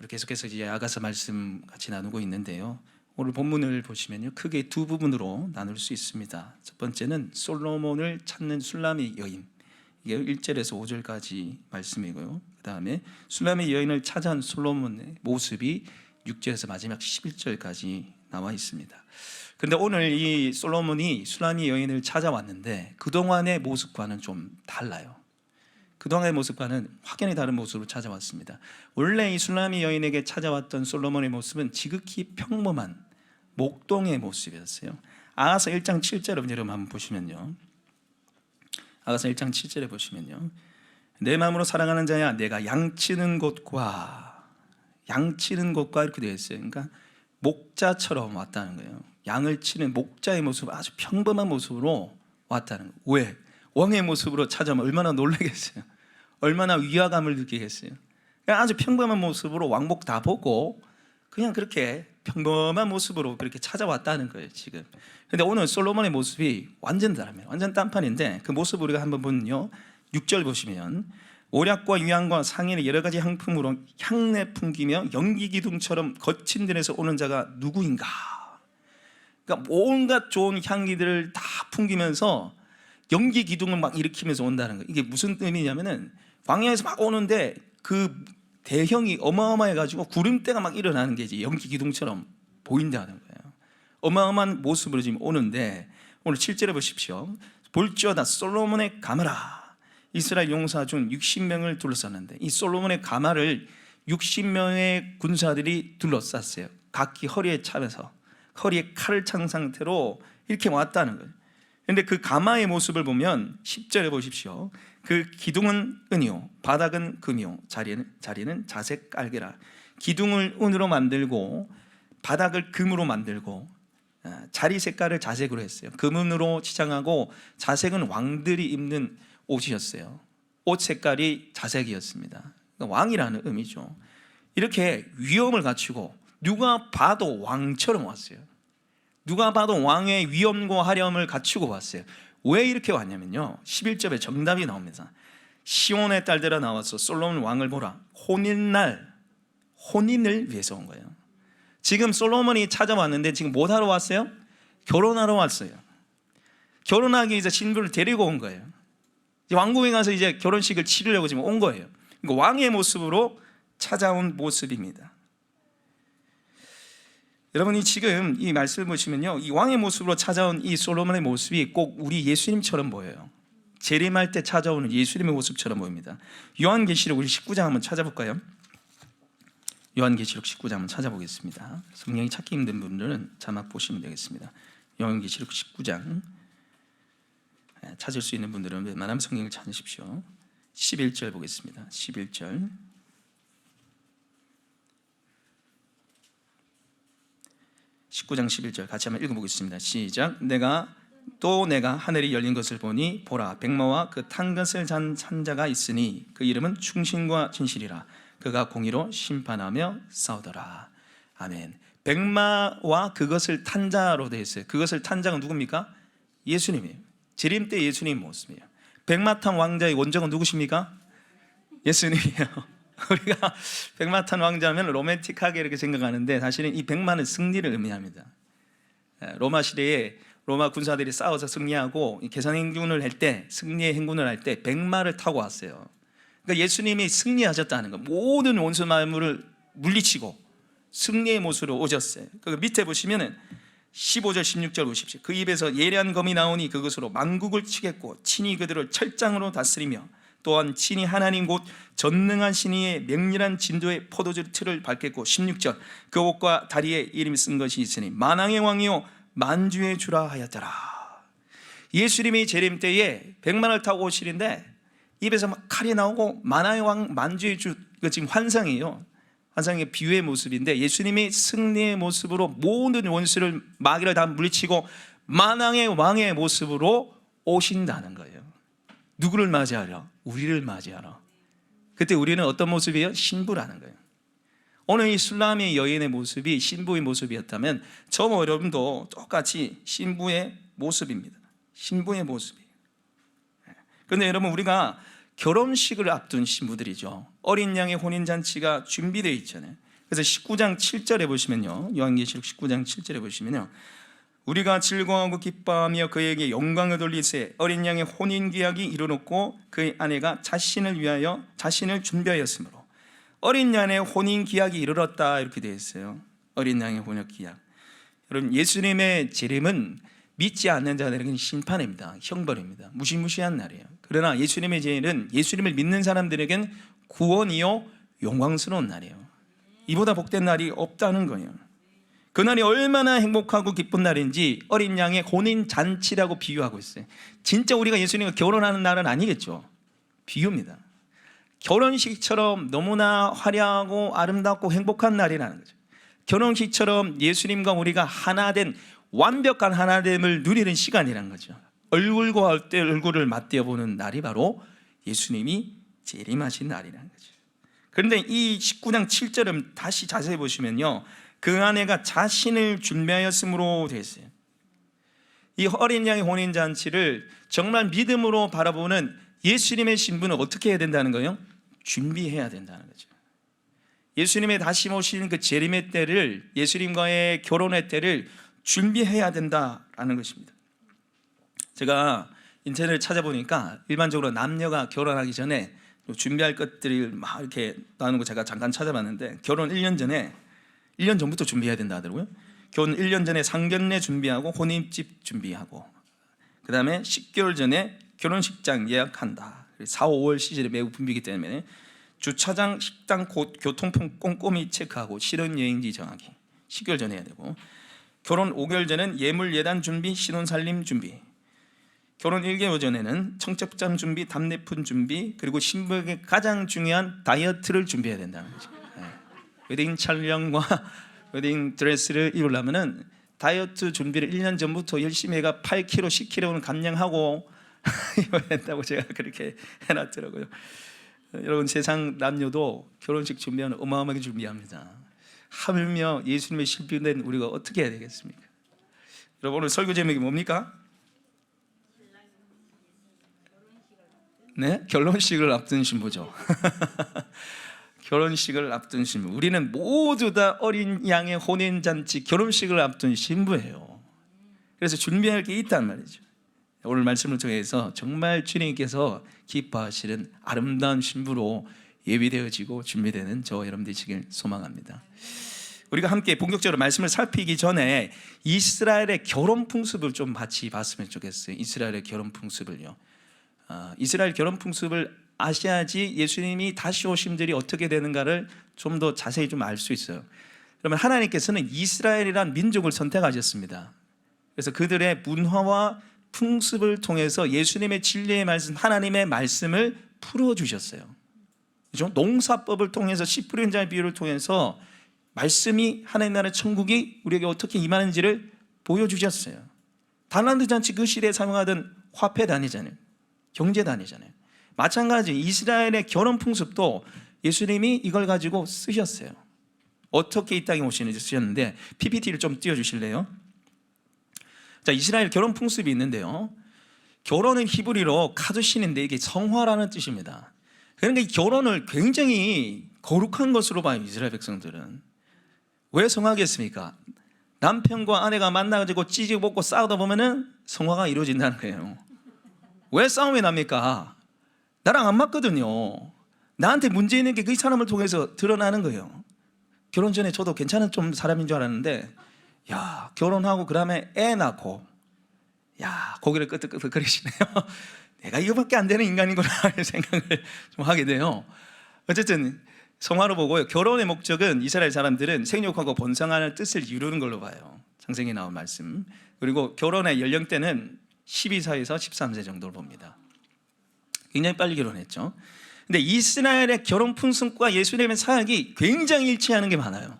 우리 계속해서 이제 아가서 말씀 같이 나누고 있는데요. 오늘 본문을 보시면요, 크게 두 부분으로 나눌 수 있습니다. 첫 번째는 솔로몬을 찾는 술람의 여인, 이게 1절에서 5절까지 말씀이고요. 그 다음에 술람의 여인을 찾아온 솔로몬의 모습이 6절에서 마지막 11절까지 나와 있습니다. 그런데 오늘 이 솔로몬이 술람의 여인을 찾아왔는데 그동안의 모습과는 좀 달라요. 그동안의 모습과는 확연히 다른 모습으로 찾아왔습니다. 원래 이 술람의 여인에게 찾아왔던 솔로몬의 모습은 지극히 평범한 목동의 모습이었어요. 아가서 1장 7절 여러분 한번 보시면요, 아가서 1장 7절에 보시면요, 내 마음으로 사랑하는 자야 내가 양치는 곳과 이렇게 되어 있어요. 그러니까 목자처럼 왔다는 거예요. 양을 치는 목자의 모습, 아주 평범한 모습으로 왔다는 거예요. 왜? 왕의 모습으로 찾아오면 얼마나 놀라겠어요. 얼마나 위화감을 느끼겠어요. 아주 평범한 모습으로 왕복 다 보고 그냥 그렇게 평범한 모습으로 그렇게 찾아왔다는 거예요 지금. 근데 오늘 솔로몬의 모습이 완전 다릅니다. 완전 딴판인데 그 모습 우리가 한번 보면요, 6절 보시면 오략과 유향과 상인의 여러 가지 향품으로 향내 풍기며 연기 기둥처럼 거친 데에서 오는 자가 누구인가. 그러니까 온갖 좋은 향기들을 다 풍기면서 연기 기둥을 막 일으키면서 온다는 거예요. 이게 무슨 의미냐면은 광야에서 막 오는데 그 대형이 어마어마해가지고 구름대가 막 일어나는 게 이제 연기 기둥처럼 보인다는 거예요. 어마어마한 모습으로 지금 오는데 오늘 7절에 보십시오. 볼지어다 솔로몬의 가마라. 이스라엘 용사 중 60명을 둘러쌌는데 이 솔로몬의 가마를 60명의 군사들이 둘러쌌어요. 각기 허리에 차면서 허리에 칼을 찬 상태로 이렇게 왔다는 거예요. 그런데 그 가마의 모습을 보면 10절에 보십시오. 그 기둥은 은이요 바닥은 금이요 자리는 자색 깔개라. 기둥을 은으로 만들고 바닥을 금으로 만들고 자리 색깔을 자색으로 했어요. 금은으로 치장하고 자색은 왕들이 입는 옷이었어요. 옷 색깔이 자색이었습니다. 그러니까 왕이라는 의미죠. 이렇게 위엄을 갖추고 누가 봐도 왕처럼 왔어요. 누가 봐도 왕의 위엄과 화렴을 갖추고 왔어요. 왜 이렇게 왔냐면요, 11절에 정답이 나옵니다. 시온의 딸들아 나와서 솔로몬 왕을 보라. 혼인을 위해서 온 거예요. 지금 솔로몬이 찾아왔는데 지금 뭐 하러 왔어요? 결혼하러 왔어요. 결혼하기 위해서 신부를 데리고 온 거예요. 왕궁에 가서 이제 결혼식을 치르려고 지금 온 거예요. 그러니까 왕의 모습으로 찾아온 모습입니다. 여러분이 지금 이 말씀을 보시면요, 이 왕의 모습으로 찾아온 이 솔로몬의 모습이 꼭 우리 예수님처럼 보여요. 재림할 때 찾아오는 예수님의 모습처럼 보입니다. 요한계시록 우리 19장 한번 찾아볼까요? 요한계시록 19장 한번 찾아보겠습니다. 성경이 찾기 힘든 분들은 자막 보시면 되겠습니다. 요한계시록 19장 찾을 수 있는 분들은 웬만하면 성경을 찾으십시오. 11절 보겠습니다. 11절. 19장 11절 같이 한번 읽어보겠습니다. 시작. 내가 하늘이 열린 것을 보니 보라 백마와 그 탄 것을 잔 산자가 있으니 그 이름은 충신과 진실이라. 그가 공의로 심판하며 싸우더라. 아멘. 백마와 그것을 탄 자로 되어 있어요. 그것을 탄 자가 누굽니까? 예수님이에요. 재림 때 예수님 모습이에요. 백마 탄 왕자의 원정은 누구십니까? 예수님이에요. 우리가 백마 탄 왕자면 로맨틱하게 이렇게 생각하는데 사실은 이 백마는 승리를 의미합니다. 로마 시대에 로마 군사들이 싸워서 승리하고 계산 행군을 할 때, 승리의 행군을 할 때 백마를 타고 왔어요. 그러니까 예수님이 승리하셨다는 거, 모든 원수 만물을 물리치고 승리의 모습으로 오셨어요. 그 밑에 보시면은 15절 16절 보십시오. 그 입에서 예리한 검이 나오니 그것으로 만국을 치겠고 친히 그들을 철장으로 다스리며 또한 친히 하나님 곧 전능한 신이의 맹렬한 진도의 포도주 틀을 밟겠고 16절 그 옷과 다리에 이름이 쓴 것이 있으니 만왕의 왕이요 만주의 주라 하였더라. 예수님이 재림 때에 백마를 타고 오시는데 입에서 막 칼이 나오고 만왕의 왕 만주의 주, 이거 지금 환상이에요. 환상의 비유의 모습인데 예수님이 승리의 모습으로 모든 원수를 마귀를 다 물리치고 만왕의 왕의 모습으로 오신다는 거예요. 누구를 맞이하려? 우리를 맞이하러. 그때 우리는 어떤 모습이에요? 신부라는 거예요. 오늘 이 술람의 여인의 모습이 신부의 모습이었다면 저와 여러분도 똑같이 신부의 모습입니다. 신부의 모습이에요. 그런데 여러분, 우리가 결혼식을 앞둔 신부들이죠. 어린 양의 혼인잔치가 준비되어 있잖아요. 그래서 19장 7절에 보시면요, 요한계시록 19장 7절에 보시면요, 우리가 즐거워하고 기뻐하며 그에게 영광을 돌리세 어린 양의 혼인기약이 이르렀고 그의 아내가 자신을 위하여 자신을 준비하였으므로. 어린 양의 혼인기약이 이르렀다, 이렇게 되어 있어요. 어린 양의 혼인기약. 여러분, 예수님의 재림은 믿지 않는 자들에게는 심판입니다. 형벌입니다. 무시무시한 날이에요. 그러나 예수님의 재림은 예수님을 믿는 사람들에게는 구원이요 영광스러운 날이에요. 이보다 복된 날이 없다는 거예요. 그날이 얼마나 행복하고 기쁜 날인지 어린 양의 혼인 잔치라고 비유하고 있어요. 진짜 우리가 예수님과 결혼하는 날은 아니겠죠. 비유입니다. 결혼식처럼 너무나 화려하고 아름답고 행복한 날이라는 거죠. 결혼식처럼 예수님과 우리가 하나된 완벽한 하나됨을 누리는 시간이라는 거죠. 얼굴과 얼굴을 맞대어 보는 날이 바로 예수님이 재림하신 날이라는 거죠. 그런데 이 19장 7절은 다시 자세히 보시면요, 그 아내가 자신을 준비하였으므로 되어 있어요. 이 어린 양의 혼인잔치를 정말 믿음으로 바라보는 예수님의 신분은 어떻게 해야 된다는 거예요? 준비해야 된다는 거죠. 예수님의 다시 오시는 그 재림의 때를, 예수님과의 결혼의 때를 준비해야 된다라는 것입니다. 제가 인터넷을 찾아보니까 일반적으로 남녀가 결혼하기 전에 준비할 것들을 막 이렇게 나오는 거 제가 잠깐 찾아봤는데, 결혼 1년 전부터 준비해야 된다 하더라고요. 결혼 1년 전에 상견례 준비하고 혼인집 준비하고, 그 다음에 10개월 전에 결혼식장 예약한다. 4, 5월 시즌에 매우 붐비기 때문에 주차장, 식당, 교통편 꼼꼼히 체크하고 신혼여행지 정하기 10개월 전에 해야 되고, 결혼 5개월 전에는 예물 예단 준비, 신혼살림 준비, 결혼 1개월 전에는 청첩장 준비, 답례품 준비, 그리고 신부에게 가장 중요한 다이어트를 준비해야 된다는 거죠. 웨딩 촬영과 웨딩 드레스를 입으려면 다이어트 준비를 1년 전부터 열심히 해가 8kg, 10kg는 감량하고 입어야 된다고 제가 그렇게 해놨더라고요. 여러분, 세상 남녀도 결혼식 준비하면 어마어마하게 준비합니다. 하물며 예수님의 신부된 우리가 어떻게 해야 되겠습니까? 여러분, 오늘 설교 제목이 뭡니까? 네? 결혼식을 앞둔 신부죠. 결혼식을 앞둔 신부. 우리는 모두 다 어린 양의 혼인잔치, 결혼식을 앞둔 신부예요. 그래서 준비할 게 있단 말이죠. 오늘 말씀을 통해서 정말 주님께서 기뻐하시는 아름다운 신부로 예비되어지고 준비되는 저 여러분 되시길 소망합니다. 우리가 함께 본격적으로 말씀을 살피기 전에 이스라엘의 결혼 풍습을 좀 같이 봤으면 좋겠어요. 이스라엘의 결혼 풍습을요. 이스라엘 결혼 풍습을 아셔야지 예수님이 다시 오심들이 어떻게 되는가를 좀 더 자세히 좀 알 수 있어요. 그러면 하나님께서는 이스라엘이란 민족을 선택하셨습니다. 그래서 그들의 문화와 풍습을 통해서 예수님의 진리의 말씀, 하나님의 말씀을 풀어주셨어요. 그렇죠? 농사법을 통해서 씨 뿌린 자의 비유를 통해서 말씀이, 하나님 나라의 천국이 우리에게 어떻게 임하는지를 보여주셨어요. 달란트 잔치 그 시대에 사용하던 화폐 단위잖아요. 경제 단위잖아요. 마찬가지 이스라엘의 결혼 풍습도 예수님이 이걸 가지고 쓰셨어요. 어떻게 이 땅에 오시는지 쓰셨는데, PPT를 좀 띄워주실래요? 자, 이스라엘 결혼 풍습이 있는데요, 결혼은 히브리로 카두신인데 이게 성화라는 뜻입니다. 그러니까 이 결혼을 굉장히 거룩한 것으로 봐요. 이스라엘 백성들은. 왜 성화하겠습니까? 남편과 아내가 만나가지고 찌지고 먹고 싸우다 보면은 성화가 이루어진다는 거예요. 왜 싸움이 납니까? 나랑 안 맞거든요. 나한테 문제 있는 게 그 사람을 통해서 드러나는 거예요. 결혼 전에 저도 괜찮은 좀 사람인 줄 알았는데, 야, 결혼하고 그 다음에 애 낳고, 야, 고개를 끄덕끄덕거리시네요. 내가 이거밖에 안 되는 인간이구나 하는 생각을 좀 하게 돼요. 어쨌든 성화로 보고요, 결혼의 목적은 이스라엘 사람들은 생육하고 번성하는 뜻을 이루는 걸로 봐요. 창세기에 나온 말씀. 그리고 결혼의 연령대는 12세에서 13세 정도로 봅니다. 굉장히 빨리 결혼했죠. 근데 이스라엘의 결혼 풍습과 예수님의 사역이 굉장히 일치하는 게 많아요.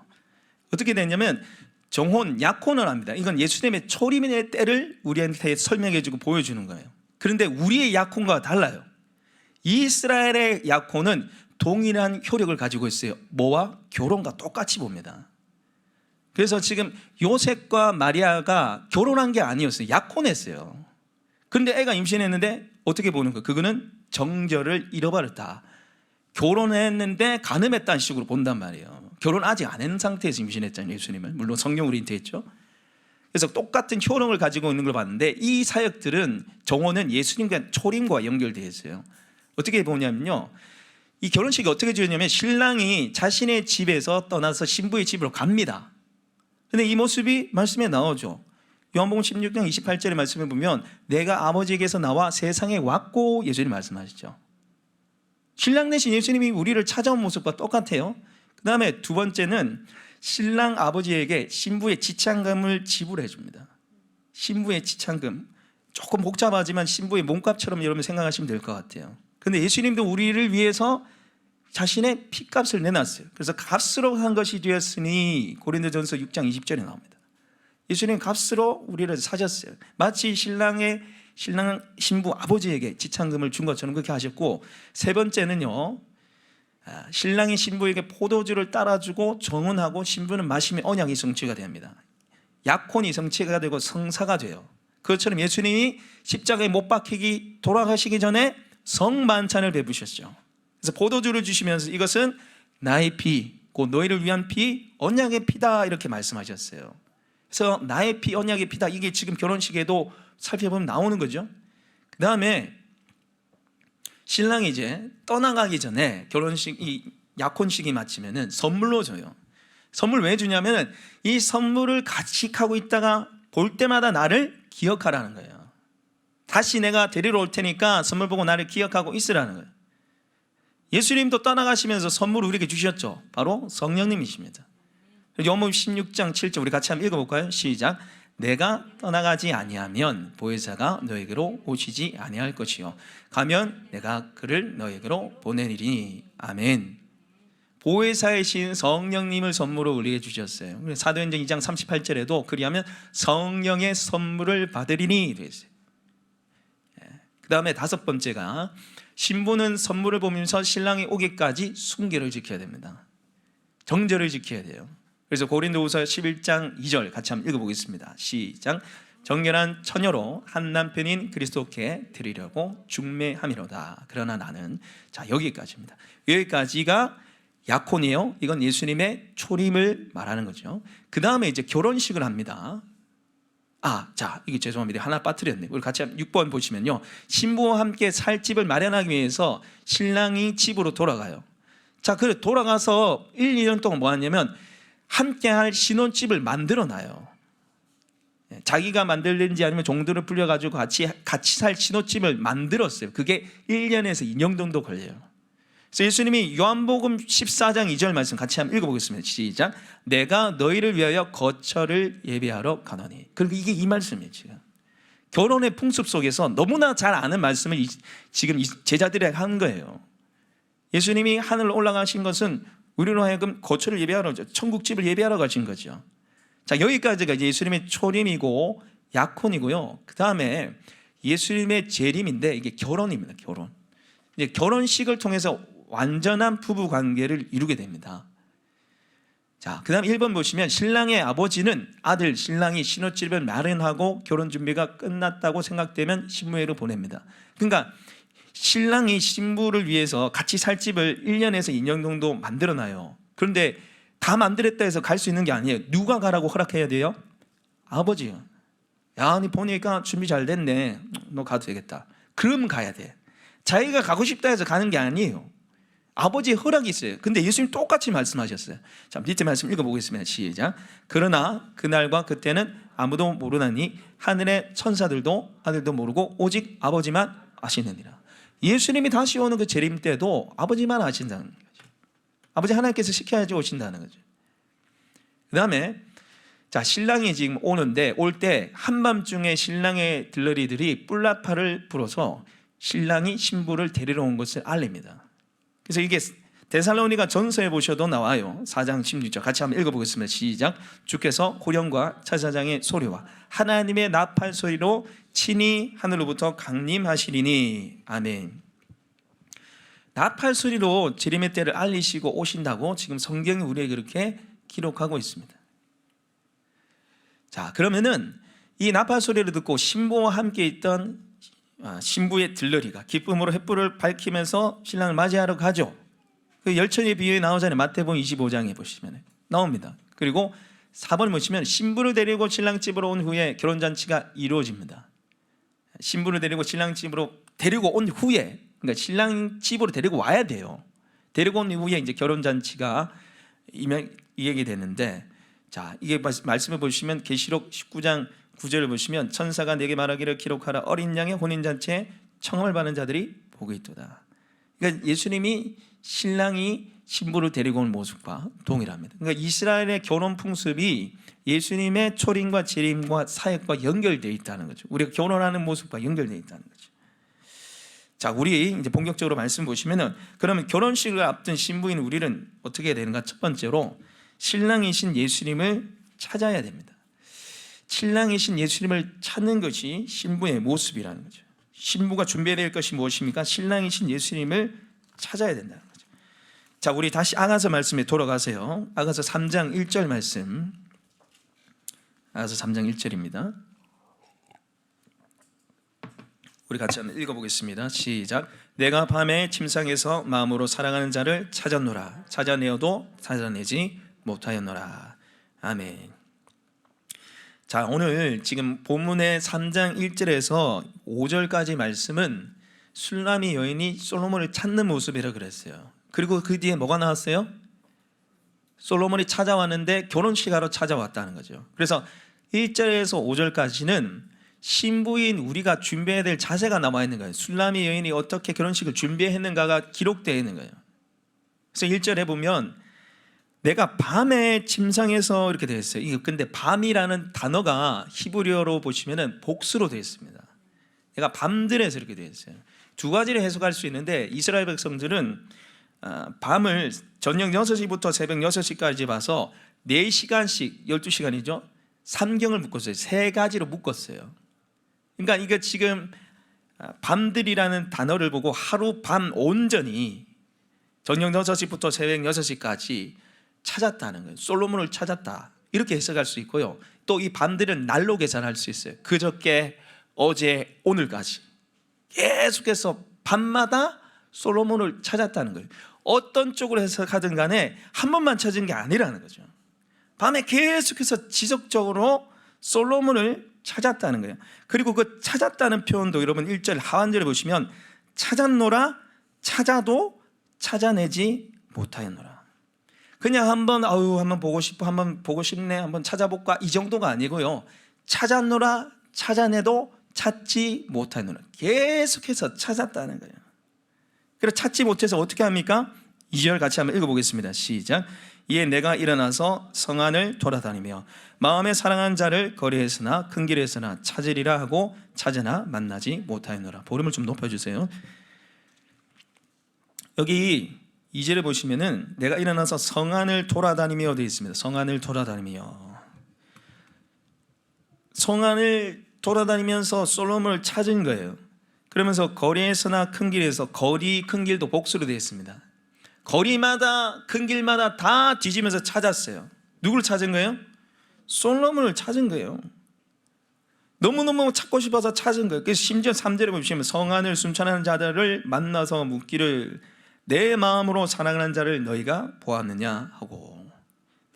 어떻게 됐냐면 정혼, 약혼을 합니다. 이건 예수님의 초림의 때를 우리한테 설명해주고 보여주는 거예요. 그런데 우리의 약혼과 달라요. 이스라엘의 약혼은 동일한 효력을 가지고 있어요. 뭐와? 결혼과 똑같이 봅니다. 그래서 지금 요셉과 마리아가 결혼한 게 아니었어요. 약혼했어요. 그런데 애가 임신했는데 어떻게 보는 거예요? 그거는 정절을 잃어버렸다. 결혼했는데 간음했다는 식으로 본단 말이에요. 결혼 아직 안 한 상태에서 임신했잖아요, 예수님을. 물론 성령으로 잉태했죠. 그래서 똑같은 효능을 가지고 있는 걸 봤는데 이 사역들은 정원은 예수님과 초림과 연결되어 있어요. 어떻게 보냐면요, 이 결혼식이 어떻게 지었냐면 신랑이 자신의 집에서 떠나서 신부의 집으로 갑니다. 근데 이 모습이 말씀에 나오죠. 요한복음 16장 28절의 말씀에 보면 내가 아버지에게서 나와 세상에 왔고 예수님 말씀하시죠. 신랑 대신 예수님이 우리를 찾아온 모습과 똑같아요. 그 다음에 두 번째는 신랑 아버지에게 신부의 지참금을 지불해 줍니다. 신부의 지참금, 조금 복잡하지만 신부의 몸값처럼 여러분 생각하시면 될 것 같아요. 그런데 예수님도 우리를 위해서 자신의 피값을 내놨어요. 그래서 값으로 한 것이 되었으니 고린도전서 6장 20절에 나옵니다. 예수님 값으로 우리를 사셨어요. 마치 신부 아버지에게 지참금을 준 것처럼 그렇게 하셨고, 세 번째는요, 신랑이 신부에게 포도주를 따라주고 정혼하고 신부는 마시면 언약이 성취가 됩니다. 약혼이 성취가 되고 성사가 돼요. 그것처럼 예수님이 십자가에 못 박히기 돌아가시기 전에 성만찬을 베푸셨죠. 그래서 포도주를 주시면서 이것은 나의 피, 곧 너희를 위한 피, 언약의 피다 이렇게 말씀하셨어요. 그래서 나의 피, 언약의 피다, 이게 지금 결혼식에도 살펴보면 나오는 거죠. 그 다음에 신랑이 이제 떠나가기 전에 결혼식, 이 약혼식이 마치면은 선물로 줘요. 선물 왜 주냐면 이 선물을 간직하고 있다가 볼 때마다 나를 기억하라는 거예요. 다시 내가 데리러 올 테니까 선물 보고 나를 기억하고 있으라는 거예요. 예수님도 떠나가시면서 선물을 우리에게 주셨죠. 바로 성령님이십니다. 요한복음 16장 7절 우리 같이 한번 읽어볼까요? 시작. 내가 떠나가지 아니하면 보혜사가 너에게로 오시지 아니할 것이요 가면 내가 그를 너에게로 보내리니. 아멘. 보혜사이신 성령님을 선물로 우리에게 주셨어요. 사도행전 2장 38절에도 그리하면 성령의 선물을 받으리니 되어 있어요. 그 다음에 다섯 번째가 신부는 선물을 보면서 신랑이 오기까지 순결을 지켜야 됩니다. 정절을 지켜야 돼요. 그래서 고린도후서 11장 2절 같이 한번 읽어보겠습니다. 시작. 정결한 처녀로 한 남편인 그리스도께 드리려고 중매함이로다. 그러나 나는, 자 여기까지입니다. 여기까지가 약혼이에요. 이건 예수님의 초림을 말하는 거죠. 그 다음에 이제 결혼식을 합니다. 자 이게 죄송합니다. 하나 빠뜨렸네요. 우리 같이 6번 보시면요, 신부와 함께 살 집을 마련하기 위해서 신랑이 집으로 돌아가요. 자, 그래 돌아가서 1, 2년 동안 뭐 하냐면 함께 할 신혼집을 만들어 놔요. 자기가 만들든지 아니면 종들을 불려가지고 같이 살 신혼집을 만들었어요. 그게 1년에서 2년 정도 걸려요. 그래서 예수님이 요한복음 14장 2절 말씀 같이 한번 읽어보겠습니다. 시작. 내가 너희를 위하여 거처를 예비하러 가노니. 그러니까 이게 이 말씀이에요. 지금 결혼의 풍습 속에서 너무나 잘 아는 말씀을 지금 제자들에게 한 거예요. 예수님이 하늘로 올라가신 것은 우리로 하여금 거처를 예비하러, 천국집을 예비하러 가신 거죠. 자, 여기까지가 이제 예수님의 초림이고 약혼이고요. 그 다음에 예수님의 재림인데 이게 결혼입니다. 결혼. 이제 결혼식을 통해서 완전한 부부 관계를 이루게 됩니다. 자, 그 다음 1번 보시면 신랑의 아버지는 아들 신랑이 신혼집을 마련하고 결혼 준비가 끝났다고 생각되면 신부회로 보냅니다. 그러니까 신랑이 신부를 위해서 같이 살 집을 1년에서 2년 정도 만들어놔요. 그런데 다 만들었다 해서 갈 수 있는 게 아니에요. 누가 가라고 허락해야 돼요? 아버지요. 야, 니 보니까 준비 잘 됐네. 너 가도 되겠다. 그럼 가야 돼. 자기가 가고 싶다 해서 가는 게 아니에요. 아버지의 허락이 있어요. 근데 예수님 똑같이 말씀하셨어요. 자, 밑에 말씀 읽어보겠습니다. 시작. 그러나 그날과 그때는 아무도 모르나니 하늘의 천사들도 아들도 모르고 오직 아버지만 아시느니라. 예수님이 다시 오는 그 재림 때도 아버지만 아신다는 거죠. 아버지 하나님께서 시켜야지 오신다는 거죠. 그 다음에 자, 신랑이 지금 오는데 올 때 한밤중에 신랑의 들러리들이 뿔나파를 불어서 신랑이 신부를 데리러 온 것을 알립니다. 그래서 이게 데살로니가 전서에 보셔도 나와요. 4장 16절 같이 한번 읽어보겠습니다. 시작. 주께서 호령과 차사장의 소리와 하나님의 나팔 소리로 친히 하늘로부터 강림하시리니. 아멘. 나팔 소리로 재림의 때를 알리시고 오신다고 지금 성경이 우리에게 그렇게 기록하고 있습니다. 자, 그러면은 이 나팔 소리를 듣고 신부와 함께 있던 신부의 들러리가 기쁨으로 횃불을 밝히면서 신랑을 맞이하러 가죠. 그 열처녀의 비유에 나오잖아요. 마태복음 25장에 보시면 나옵니다. 그리고 4번 보시면 신부를 데리고 신랑집으로 온 후에 결혼잔치가 이루어집니다. 신부를 데리고 신랑집으로 데리고 온 후에, 그러니까 신랑집으로 데리고 와야 돼요. 데리고 온 후에 이제 결혼잔치가 이야기 되는데, 자, 이게 말씀을 보시면 계시록 19장 9절을 보시면 천사가 내게 말하기를 기록하라. 어린 양의 혼인잔치에 청함을 받는 자들이 복이 있도다. 그러니까 예수님이 신랑이 신부를 데리고 온 모습과 동일합니다. 그러니까 이스라엘의 결혼 풍습이 예수님의 초림과 재림과 사역과 연결되어 있다는 거죠. 우리가 결혼하는 모습과 연결되어 있다는 거죠. 자, 우리 이제 본격적으로 말씀 보시면은, 그러면 결혼식을 앞둔 신부인 우리는 어떻게 해야 되는가? 첫 번째로 신랑이신 예수님을 찾아야 됩니다. 신랑이신 예수님을 찾는 것이 신부의 모습이라는 거죠. 신부가 준비해야 될 것이 무엇입니까? 신랑이신 예수님을 찾아야 된다는 거죠. 자, 우리 다시 아가서 말씀에 돌아가세요. 아가서 3장 1절 말씀. 아가서 3장 1절입니다. 우리 같이 한번 읽어보겠습니다. 시작. 내가 밤에 침상에서 마음으로 사랑하는 자를 찾았노라. 찾아내어도 찾아내지 못하였노라. 아멘. 자, 오늘 지금 본문의 3장 1절에서 5절까지 말씀은 술람이 여인이 솔로몬을 찾는 모습이라 그랬어요. 그리고 그 뒤에 뭐가 나왔어요? 솔로몬이 찾아왔는데 결혼식 하러 찾아왔다는 거죠. 그래서 1절에서 5절까지는 신부인 우리가 준비해야 될 자세가 남아 있는 거예요. 술람이 여인이 어떻게 결혼식을 준비했는가가 기록되어 있는 거예요. 그래서 1절에 보면 내가 밤에 침상에서 이렇게 되어 있어요. 이거 근데 밤이라는 단어가 히브리어로 보시면은 복수로 되어 있습니다. 내가 밤들에서 이렇게 되어 있어요. 두 가지를 해석할 수 있는데, 이스라엘 백성들은 밤을 저녁 6시부터 새벽 6시까지 봐서 4시간씩 12시간이죠. 삼경을 묶었어요. 세 가지로 묶었어요. 그러니까 이거 지금 밤들이라는 단어를 보고 하루 밤 온전히 저녁 6시부터 새벽 6시까지 찾았다는 거예요. 솔로몬을 찾았다, 이렇게 해석할 수 있고요. 또 이 밤들은 날로 계산할 수 있어요. 그저께, 어제, 오늘까지 계속해서 밤마다 솔로몬을 찾았다는 거예요. 어떤 쪽으로 해석하든 간에 한 번만 찾은 게 아니라는 거죠. 밤에 계속해서 지속적으로 솔로몬을 찾았다는 거예요. 그리고 그 찾았다는 표현도 여러분 1절 하반절에 보시면 찾았노라, 찾아도 찾아내지 못하였노라. 그냥 한번 보고 싶어, 한번 보고 싶네, 한번 찾아볼까, 이 정도가 아니고요. 찾았노라, 찾아내도 찾지 못하였노라. 계속해서 찾았다는 거예요. 그래서 찾지 못해서 어떻게 합니까? 2절 같이 한번 읽어보겠습니다. 시작. 이에 내가 일어나서 성안을 돌아다니며 마음에 사랑한 자를 거리에서나 큰 길에서나 찾으리라 하고 찾으나 만나지 못하였노라. 볼륨을 좀 높여주세요. 여기 2절에 보시면은 내가 일어나서 성안을 돌아다니며 되어 있습니다. 성안을 돌아다니며, 성안을 돌아다니면서 솔로몬을 찾은 거예요. 그러면서 거리에서나 큰 길에서, 거리, 큰 길도 복수로 되어 있습니다. 거리마다, 큰 길마다 다 뒤지면서 찾았어요. 누구를 찾은 거예요? 솔로몬을 찾은 거예요. 너무너무 찾고 싶어서 찾은 거예요. 그래서 심지어 3절에 보시면 성안을 순찰하는 자들을 만나서 묻기를 내 마음으로 사랑하는 자를 너희가 보았느냐 하고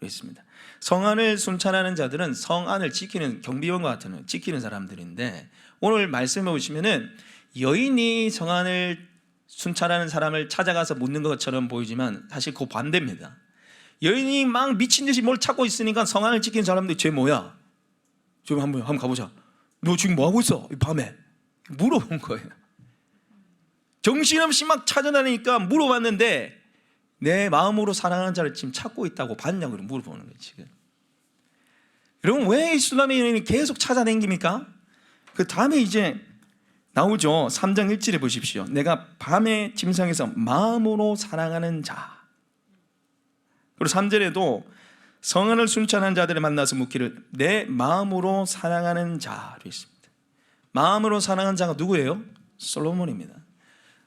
되어 있습니다. 성안을 순찰하는 자들은 성안을 지키는 경비원과 같은 지키는 사람들인데, 오늘 말씀해 보시면은 여인이 성안을 순찰하는 사람을 찾아가서 묻는 것처럼 보이지만 사실 그 반대입니다. 여인이 막 미친 듯이 뭘 찾고 있으니까 성안을 지키는 사람들이 쟤 뭐야? 좀 한번 가보자. 너 지금 뭐 하고 있어? 이 밤에 물어본 거예요. 정신없이 막 찾아다니니까 물어봤는데 내 마음으로 사랑하는 자를 지금 찾고 있다고 봤냐고 물어보는 거예요. 지금 여러분, 왜 이슬람의 여인이 계속 찾아다닙니까? 그 다음에 이제 나오죠. 3장 1절에 보십시오. 내가 밤에 침상에서 마음으로 사랑하는 자. 그리고 3절에도 성안을 순찰하는 자들을 만나서 묻기를 내 마음으로 사랑하는 자로 있습니다. 마음으로 사랑하는 자가 누구예요? 솔로몬입니다.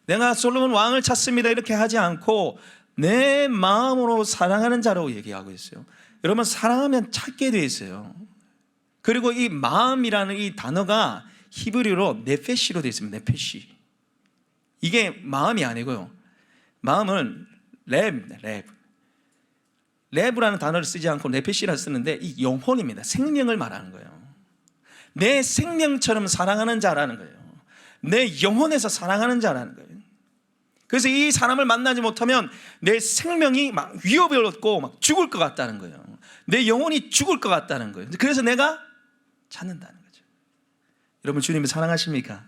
내가 솔로몬 왕을 찾습니다 이렇게 하지 않고 내 마음으로 사랑하는 자라고 얘기하고 있어요. 여러분, 사랑하면 찾게 돼 있어요. 그리고 이 마음이라는 이 단어가 히브리어로 네페시로 되어 있습니다. 네페시. 이게 마음이 아니고요. 마음은 레브라는 단어를 쓰지 않고 네페시라 쓰는데 이 영혼입니다. 생명을 말하는 거예요. 내 생명처럼 사랑하는 자라는 거예요. 내 영혼에서 사랑하는 자라는 거예요. 그래서 이 사람을 만나지 못하면 내 생명이 막 위협을 얻고 막 죽을 것 같다는 거예요. 내 영혼이 죽을 것 같다는 거예요. 그래서 내가 찾는다는 거죠. 여러분, 주님을 사랑하십니까?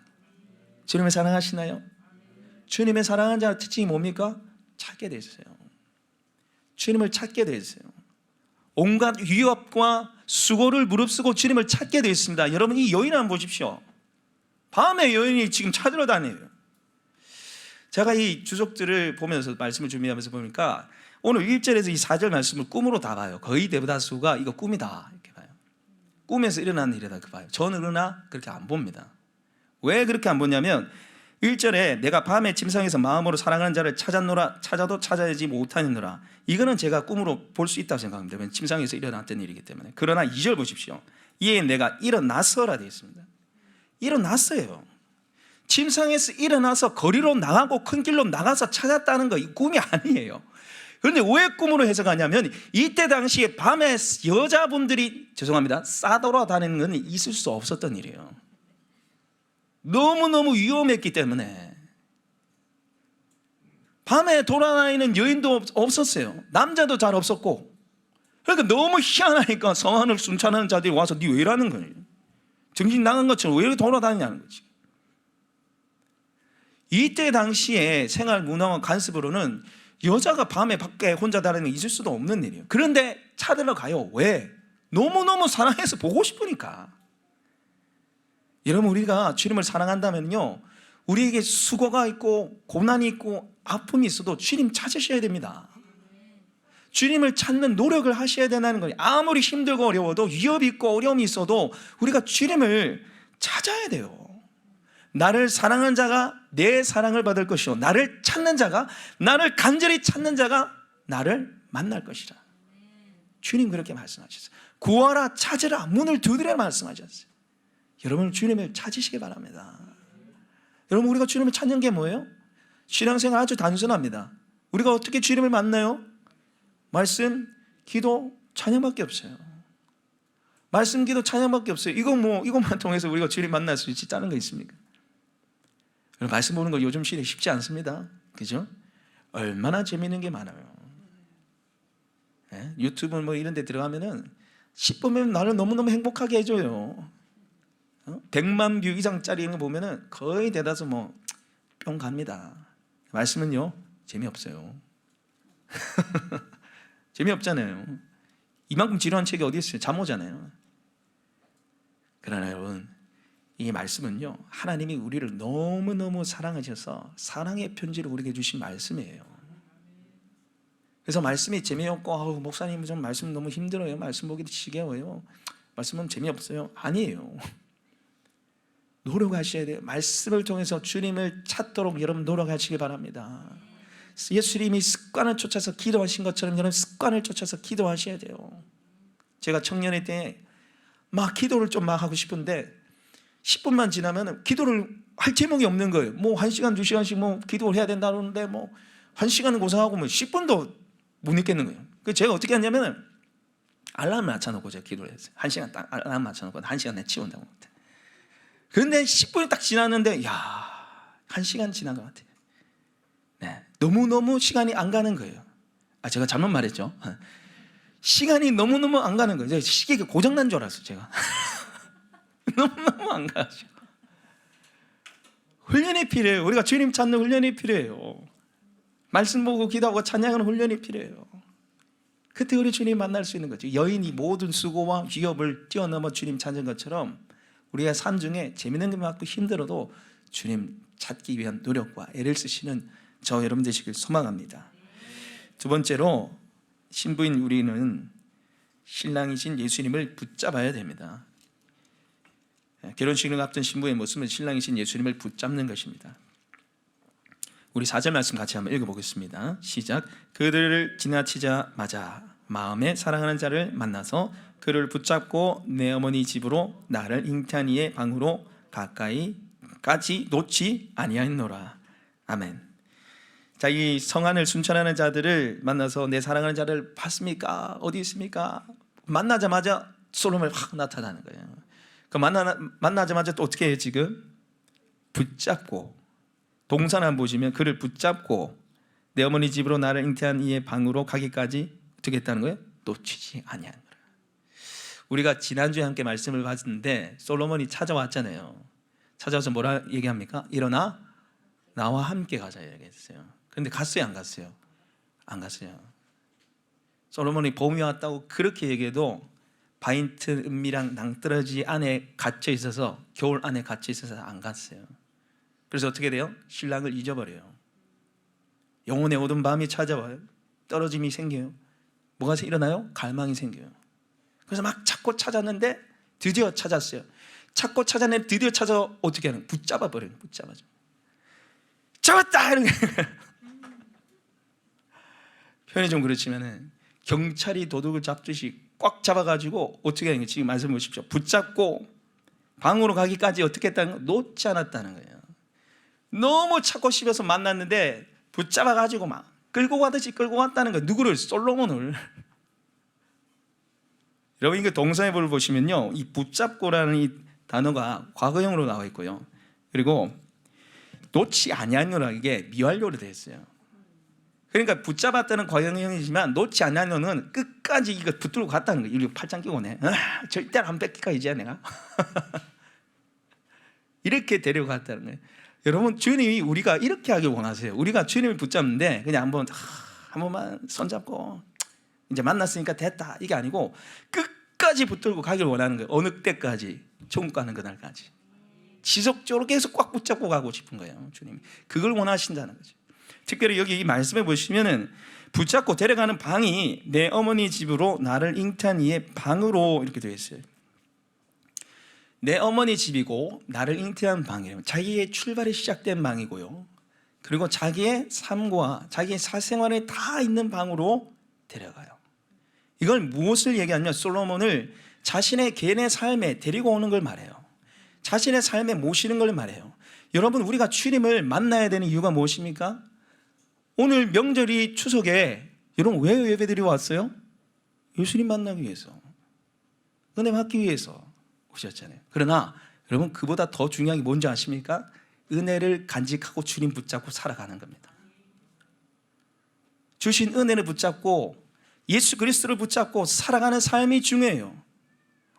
주님을 사랑하시나요? 주님의 사랑하는 자의 특징이 뭡니까? 찾게 돼 있어요. 주님을 찾게 돼 있어요. 온갖 위협과 수고를 무릅쓰고 주님을 찾게 돼 있습니다. 여러분, 이 여인 한번 보십시오. 밤에 여인이 지금 찾으러 다녀요. 제가 이 주석들을 보면서 말씀을 준비하면서 보니까 오늘 1절에서 이 4절 말씀을 꿈으로 다 봐요. 거의 대다수가 이거 꿈이다 이렇게 봐요. 꿈에서 일어나는 일이다 이렇게 봐요. 저는 그러나 그렇게 안 봅니다. 왜 그렇게 안 보냐면 1절에 내가 밤에 침상에서 마음으로 사랑하는 자를 찾았노라, 찾아도 찾아야지 못하느니라. 이거는 제가 꿈으로 볼 수 있다고 생각합니다. 왜냐하면 침상에서 일어났던 일이기 때문에. 그러나 2절 보십시오. 이에 내가 일어났어라 되어 있습니다. 일어났어요. 침상에서 일어나서 거리로 나가고 큰 길로 나가서 찾았다는 거, 이 꿈이 아니에요. 그런데 왜 꿈으로 해석하냐면 이때 당시에 밤에 여자분들이 싸돌아다니는 건 있을 수 없었던 일이에요. 너무너무 위험했기 때문에 밤에 돌아다니는 여인도 없었어요. 남자도 잘 없었고. 그러니까 너무 희한하니까 성안을 순찰하는 자들이 와서 니 왜 이러는 거예요? 정신 나간 것처럼 왜 이렇게 돌아다니냐는 거지. 이때 당시에 생활 문화와 관습으로는 여자가 밤에 밖에 혼자 다니는 게 있을 수도 없는 일이에요. 그런데 찾으러 가요. 왜? 너무너무 사랑해서 보고 싶으니까. 여러분, 우리가 주님을 사랑한다면요, 우리에게 수고가 있고 고난이 있고 아픔이 있어도 주님 찾으셔야 됩니다. 주님을 찾는 노력을 하셔야 된다는 거예요. 아무리 힘들고 어려워도 위협이 있고 어려움이 있어도 우리가 주님을 찾아야 돼요. 나를 사랑하는 자가 내 사랑을 받을 것이요, 나를 찾는 자가, 나를 간절히 찾는 자가 나를 만날 것이라. 주님 그렇게 말씀하셨어요. 구하라, 찾으라, 문을 두드려 말씀하셨어요. 여러분, 주님을 찾으시기 바랍니다. 여러분, 우리가 주님을 찾는 게 뭐예요? 신앙생활 아주 단순합니다. 우리가 어떻게 주님을 만나요? 말씀, 기도, 찬양밖에 없어요. 말씀, 기도, 찬양밖에 없어요. 이것만 통해서 우리가 주님 만날 수 있다는 거 있습니까? 말씀 보는 거 요즘 시대에 쉽지 않습니다. 그죠? 얼마나 재미있는 게 많아요. 네? 유튜브 이런 데 들어가면은 10분이면 나를 너무너무 행복하게 해줘요. 100만 뷰 이상짜리 이런 거 보면은 거의 대다수 뿅 갑니다. 말씀은요, 재미없어요. 재미없잖아요. 이만큼 지루한 책이 어디 있어요? 잠 오잖아요. 그러나 여러분, 이 말씀은요, 하나님이 우리를 너무너무 사랑하셔서 사랑의 편지를 우리에게 주신 말씀이에요. 그래서 말씀이 재미없고 목사님 좀 말씀 너무 힘들어요, 말씀 보기 지겨워요, 말씀은 재미없어요, 아니에요. 노력하셔야 돼요. 말씀을 통해서 주님을 찾도록 여러분 노력하시기 바랍니다. 예수님이 습관을 쫓아서 기도하신 것처럼 여러분 습관을 쫓아서 기도하셔야 돼요. 제가 청년회 때 막 기도를 좀 막 하고 싶은데 10분만 지나면 기도를 할 제목이 없는 거예요. 1시간 2시간씩 기도를 해야 된다는데 1시간은 고생하고 10분도 못 있겠는 거예요. 그래서 제가 어떻게 했냐면 알람 맞춰놓고 제가 기도를 했어요. 1시간 딱 알람 맞춰놓고 1시간 내에 치운다고. 그런데 10분이 딱 지났는데 1시간 지난 것 같아요. 네, 너무너무 시간이 안 가는 거예요. 제가 잘못 말했죠. 시간이 너무너무 안 가는 거예요. 시계가 고장난 줄 알았어요, 제가. 너무너무 안 가죠. 훈련이 필요해요. 우리가 주님 찾는 훈련이 필요해요. 말씀 보고 기도하고 찬양하는 훈련이 필요해요. 그때 우리 주님 만날 수 있는 거죠. 여인이 모든 수고와 위협을 뛰어넘어 주님 찾은 것처럼 우리가 삶 중에 재밌는 게 많고 힘들어도 주님 찾기 위한 노력과 애를 쓰시는 저 여러분 되시길 소망합니다. 두 번째로, 신부인 우리는 신랑이신 예수님을 붙잡아야 됩니다. 결혼식을 앞둔 신부의 모습은 신랑이신 예수님을 붙잡는 것입니다. 우리 4절 말씀 같이 한번 읽어보겠습니다. 시작. 그들을 지나치자마자 마음에 사랑하는 자를 만나서 그를 붙잡고 내 어머니 집으로 나를 잉태한 이의 방으로 가까이까지 놓지 아니하노라. 아멘. 자기 성안을 순찰하는 자들을 만나서 내 사랑하는 자를 봤습니까? 어디 있습니까? 만나자마자 솔로몬이 확 나타나는 거예요. 그 만나자마자 또 어떻게 해요? 지금 붙잡고, 동산 한번 보시면 그를 붙잡고 내 어머니 집으로 나를 잉태한 이의 방으로 가기까지 어떻게 했다는 거예요? 놓치지 아니한 거예요. 우리가 지난주에 함께 말씀을 봤는데 솔로몬이 찾아왔잖아요. 찾아와서 뭐라 얘기합니까? 일어나 나와 함께 가자 얘기했어요. 그런데 갔어요, 안 갔어요? 안 갔어요. 솔로몬이 봄이 왔다고 그렇게 얘기해도 바인트 은미랑 낭떠러지 안에 갇혀 있어서, 겨울 안에 갇혀 있어서 안 갔어요. 그래서 어떻게 돼요? 신랑을 잊어버려요. 영혼의 어두운 밤이 찾아와요. 떨어짐이 생겨요. 뭐가 일어나요? 갈망이 생겨요. 그래서 막 찾고 찾았는데 드디어 찾았어요. 찾고 찾았는데 드디어 찾아 어떻게 하는 거예요? 붙잡아 버려요. 붙잡아줘. 잡았다! 이런 표현이 좀 그렇지만은 경찰이 도둑을 잡듯이 꽉 잡아가지고 어떻게 하는 거예요? 지금 말씀 보십시오. 붙잡고 방으로 가기까지 어떻게 했다는 거예요? 놓지 않았다는 거예요. 너무 찾고 싶어서 만났는데 붙잡아가지고 막 끌고 가듯이 끌고 왔다는 거예요. 누구를? 솔로몬을. 여러분 이거 동사의보를 보시면요, 이 붙잡고라는 이 단어가 과거형으로 나와 있고요, 그리고 놓지 아니하노라, 이게 미완료로 되어 있어요. 그러니까 붙잡았다는 과거형이지만 놓지 아니하노는 끝까지 이거 붙들고 갔다는 거예요. 이거 팔짱 끼고네. 절대 안 뺏길까 이제 내가. 이렇게 데려갔다는 거예요. 여러분 주님이 우리가 이렇게 하길 원하세요. 우리가 주님을 붙잡는데 그냥 한 번만 손잡고 이제 만났으니까 됐다 이게 아니고 끝까지 붙들고 가길 원하는 거예요. 어느 때까지? 천국 가는 그날까지 지속적으로 계속 꽉 붙잡고 가고 싶은 거예요. 주님이 그걸 원하신다는 거죠. 특별히 여기 이 말씀에 보시면은 붙잡고 데려가는 방이 내 어머니 집으로 나를 잉태한 이의 방으로 이렇게 되어 있어요. 내 어머니 집이고 나를 잉태한 방이에요. 자기의 출발이 시작된 방이고요, 그리고 자기의 삶과 자기의 사생활에 다 있는 방으로 데려가요. 이걸 무엇을 얘기하냐면 솔로몬을 자신의 개인의 삶에 데리고 오는 걸 말해요. 자신의 삶에 모시는 걸 말해요. 여러분 우리가 주님을 만나야 되는 이유가 무엇입니까? 오늘 명절이 추석에 여러분 왜 예배드리 왔어요? 예수님 만나기 위해서, 은혜 받기 위해서 오셨잖아요. 그러나 여러분 그보다 더 중요한 게 뭔지 아십니까? 은혜를 간직하고 주님 붙잡고 살아가는 겁니다. 주신 은혜를 붙잡고 예수 그리스도를 붙잡고 살아가는 삶이 중요해요.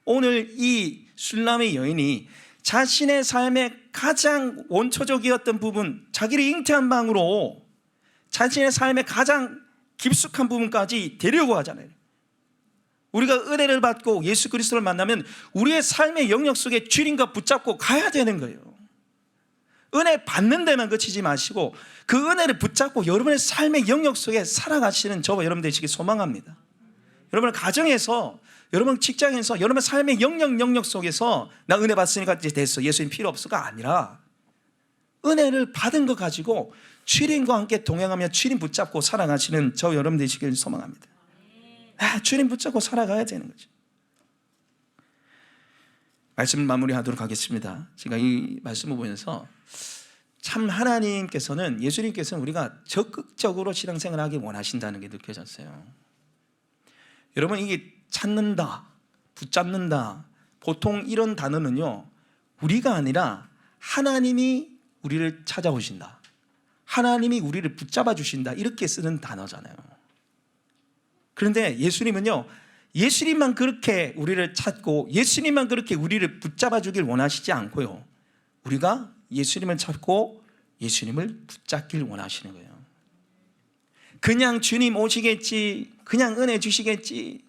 오늘 이 술람의 여인이 자신의 삶의 가장 원초적이었던 부분, 자기를 잉태한 방으로 자신의 삶의 가장 깊숙한 부분까지 데려고 하잖아요. 우리가 은혜를 받고 예수 그리스도를 만나면 우리의 삶의 영역 속에 주님과 붙잡고 가야 되는 거예요. 은혜 받는 데만 그치지 마시고 그 은혜를 붙잡고 여러분의 삶의 영역 속에 살아가시는 저와 여러분 되시길 소망합니다. 여러분의 가정에서, 여러분 직장에서, 여러분의 삶의 영역 속에서 나 은혜 받으니까 이제 됐어, 예수님 필요 없어가 아니라 은혜를 받은 거 가지고 주님과 함께 동행하며 주님 붙잡고 살아가시는 저 여러분 되시길 소망합니다. 주님 붙잡고 살아가야 되는 거죠. 말씀을 마무리하도록 하겠습니다. 제가 이 말씀을 보면서 참 하나님께서는, 예수님께서는 우리가 적극적으로 신앙생활을 하기 원하신다는 게 느껴졌어요. 여러분 이게 찾는다, 붙잡는다, 보통 이런 단어는요 우리가 아니라 하나님이 우리를 찾아오신다, 하나님이 우리를 붙잡아 주신다 이렇게 쓰는 단어잖아요. 그런데 예수님은요 예수님만 그렇게 우리를 찾고 예수님만 그렇게 우리를 붙잡아 주길 원하시지 않고요, 우리가 예수님을 찾고 예수님을 붙잡길 원하시는 거예요. 그냥 주님 오시겠지, 그냥 은혜 주시겠지,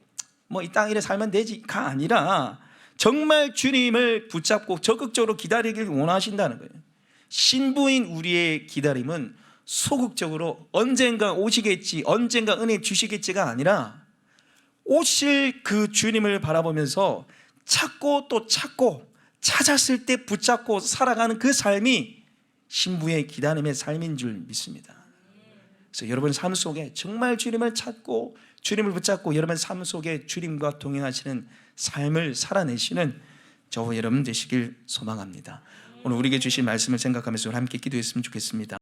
뭐 이 땅 이래 살면 되지가 아니라 정말 주님을 붙잡고 적극적으로 기다리길 원하신다는 거예요. 신부인 우리의 기다림은 소극적으로 언젠가 오시겠지, 언젠가 은혜 주시겠지가 아니라 오실 그 주님을 바라보면서 찾고 또 찾고 찾았을 때 붙잡고 살아가는 그 삶이 신부의 기다림의 삶인 줄 믿습니다. 그래서 여러분 삶 속에 정말 주님을 찾고 주님을 붙잡고 여러분 삶 속에 주님과 동행하시는 삶을 살아내시는 저와 여러분 되시길 소망합니다. 오늘 우리에게 주신 말씀을 생각하면서 함께 기도했으면 좋겠습니다.